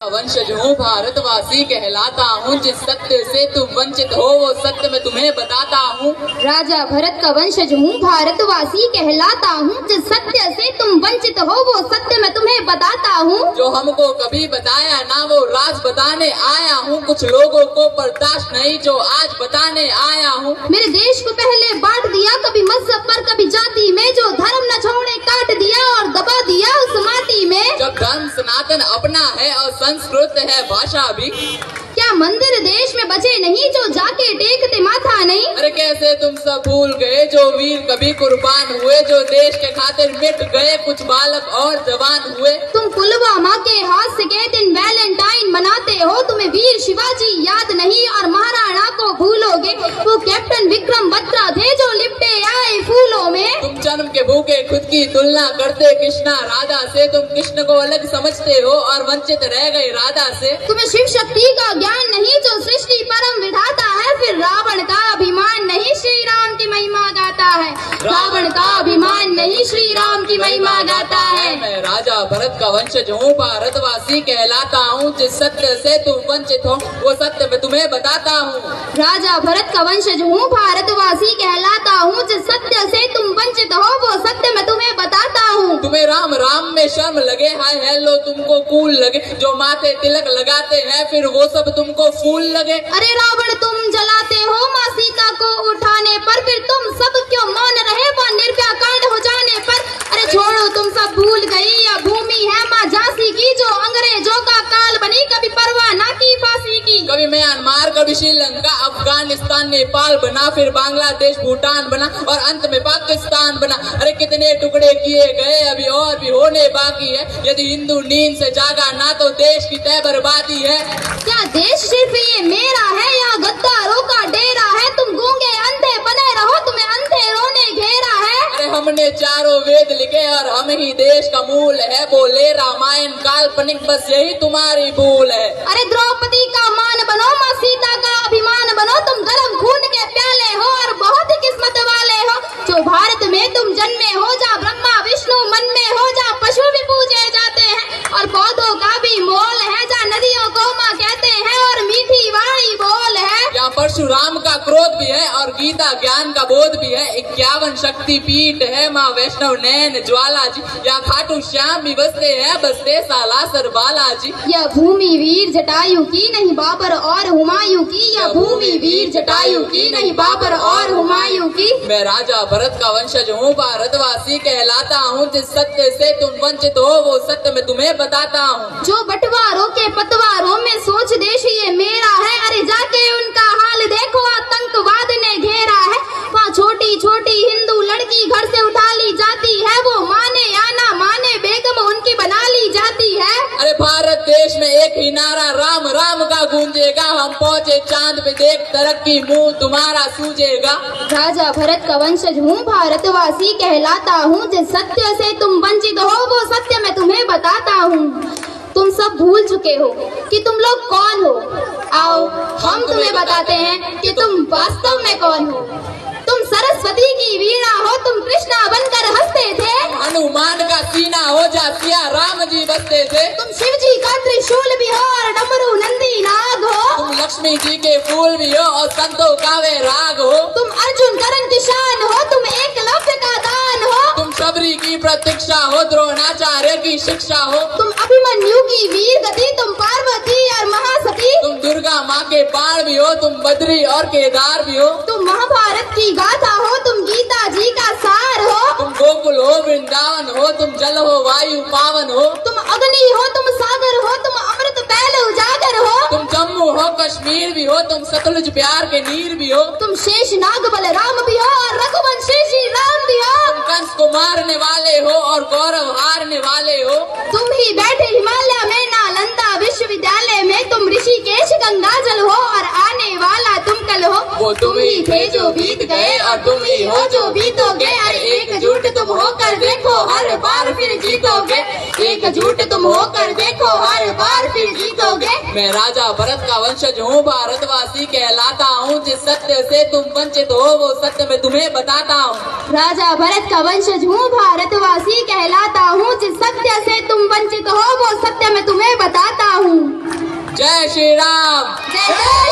वंशज हूँ भारतवासी कहलाता हूँ, जिस सत्य से तुम वंचित हो वो सत्य मैं तुम्हें बताता हूँ। राजा भरत का वंशज हूँ भारतवासी कहलाता हूँ, जिस सत्य से तुम वंचित हो वो सत्य मैं तुम्हें बताता हूँ। जो हमको कभी बताया ना वो राज बताने आया हूँ, कुछ लोगों को बर्दाश्त नहीं जो आज बताने आया हूँ। मेरे देश को पहले बांट दिया, कभी मजहब पर कभी जाति में, जो धर्म न छोड़े काट दिया और दबा दिया उस माटी में। जब धर्म सनातन अपना है और संस्कृत है भाषा भी, क्या मंदिर देश में बचे नहीं जो जाके टेकते माथा नहीं। अरे कैसे तुम सब भूल गए जो वीर कभी कुर्बान हुए, जो देश के खातिर मिट गए कुछ बालक और जवान हुए। तुम पुलवामा के हादसे के दिन वैलेंटाइन मनाते हो, तुम्हें वीर शिवाजी याद नहीं और महाराणा को भूलोगे। वो कैप्टन विक्रम बत्रा थे जो लिपटे आए फूलों में। तुम जन्म के भूखे खुद की तुलना करते कृष्णा राधा से, तुम कृष्ण को अलग समझते हो और वंचित रह गए राधा से। तुम्हें शिव शक्ति का ज्ञान नहीं जो सृष्टि परम विधाता है, फिर रावण का अभिमान नहीं श्री राम की महिमा गाता है। रावण का अभिमान नहीं श्री राम की महिमा गाता है। मैं राजा भरत का वंशज हूँ भारतवासी कहलाता हूँ, जिस सत्य से तुम वंचित हो वो सत्य मैं तुम्हें बताता हूँ। राजा भरत का वंशज हूँ भारतवासी कहलाता हूँ, जिस सत्य से तुम वंचित हो वो सत्य मैं तुम्हें बताता हूँ। तुम्हें राम राम में शर्म लगे, हाय हेलो तुमको कूल लगे, जो माथे तिलक लगाते हैं फिर वो सब तुमको फूल लगे। अरे रावण तुम जलाते हो माँ सीता को उठाने पर, फिर तुम सब क्यों मौन रहे वो निर्भया कांड हो जाने पर। अरे छोड़ो तुम सब भूल गई यह भूमि है माँ झांसी की, जो अंग्रेजों का काल बनी कभी परवाह ना की फांसी की। कभी म्यांमार कभी श्रीलंका अफगानिस्तान नेपाल बना, फिर बांग्लादेश भूटान बना और अंत में पाकिस्तान बना। अरे कितने टुकड़े किए गए अभी और भी होने बाकी है, यदि हिंदू नींद से जागा ना तो देश की तय बर्बादी है। क्या देश सिर्फ ये मेरा है या गद्दारों का डेरा है, तुम गूंगे अंधे बने रहो तुम्हें अंधेरों ने घेरा है। अरे हमने चारों वेद लिखे और हम ही देश का मूल है, बोले रामायण काल्पनिक बस यही तुम्हारी भूल है। अरे द्रौपदी का मान बनो माँ सीता का अभिमान बनो, तुम गरम खून के प्याले हो और बहुत किस्मत वाले हो। जो भारत में तुम जन्मे हो, जा ब्रह्मा विष्णु मन में हो, जा पशु भी पूजे जाते हैं और पौधों का भी मोल है, जा नदियों को माँ कहते हैं और मीठी वाणी बोल है। यहाँ परशुराम का क्रोध भी है और गीता ज्ञान का बोध भी है, 51 शक्ति पीठ है माँ वैष्णव नैन ज्वाला जी, यहाँ खाटू श्याम भी बसते हैं बसते सालासर बालाजी। यह भूमि वीर जटायु की नहीं बाबर और हुमायूं की, यह भूमि वीर जटायु की नहीं बाबर और हुमायूं की। मैं राजा भरत का वंशज हूँ भारतवासी कहलाता हूँ, जिस सत्य से तुम वंचित हो वो सत्य मैं तुम्हें बताता हूँ। जो बंटवारों के पतवारों में सोच देश ये मेरा है, अरे जाके उनका हाल देखो आतंकवाद ने घेरा है। वहाँ छोटी छोटी हिंदू लड़की घर से उठा ली जाती है, वो माने या ना माने बेगम उनकी बना ली जाती है। अरे भारत देश में एक ही नारा राम राम का गूंजेगा, हम पहुँचे चांद पे देख तरक्की मुंह तुम्हारा सूझेगा। राजा भरत का वंशज हूँ भारतवासी कहलाता हूँ, जिस सत्य से तुम वंचित हो वो सत्य मैं तुम्हें बताता हूँ। तुम सब भूल चुके हो कि तुम लोग कौन हो, आओ हम तुम्हें बताते हैं कि तुम वास्तव में कौन हो। तुम सरस्वती की वीणा हो, तुम कृष्णा बनकर हंसते थे। हनुमान का सीना हो जा सिया राम जी बसते थे। तुम शिव जी का त्रिशूल भी हो और डमरू नंदी नाग हो। तुम लक्ष्मी जी के फूल भी हो और संतों का वे राग हो। तुम अर्जुन करण किसान हो, तुम एकलव्य का दान हो। तुम शबरी की प्रतीक्षा हो, द्रोणाचार्य की शिक्षा हो। तुम अभिमन्यु की वीर गति, तुम पार्वती और महासती। तुम दुर्गा माँ के बाण भी हो, तुम बद्री और केदार भी हो। तुम महाभारत की गाथा हो, तुम गीता जी का सार हो। तुम गोकुल हो वृंदावन हो, तुम जल हो वायु पावन हो। तुम अग्नि हो, तुम सागर हो, तुम अमृत पहले उजागर हो। तुम जम्मू हो कश्मीर भी हो, तुम सतलुज प्यार के नीर भी हो। तुम शेष नाग बलराम भी हो और रघुवंशी श्री राम भी हो। तुम कंस को मारने वाले हो और गौरव हारने वाले हो। तुम ही बैठे हिमालय में नालंदा विश्वविद्यालय में, तुम ऋषिकेश गंगाजल हो और आने वाला तुम कल हो। वो तुम ही थे जो बीत गए और तुम ही हो जो बीतोगे। अरे एकजुट तुम होकर देखो हर बार फिर जीतोगे, एकजुट तुम होकर देखो हर बार फिर जीतोगे। मैं राजा भरत का वंशज हूँ भारतवासी कहलाता हूँ, जिस सत्य से तुम वंचित हो वो सत्य मैं तुम्हें बताता हूँ। राजा भरत का वंशज हूँ भारतवासी कहलाता हूँ, जिस सत्य से तुम वंचित हो वो सत्य मैं तुम्हें बताता हूँ। जय श्री राम। जय जय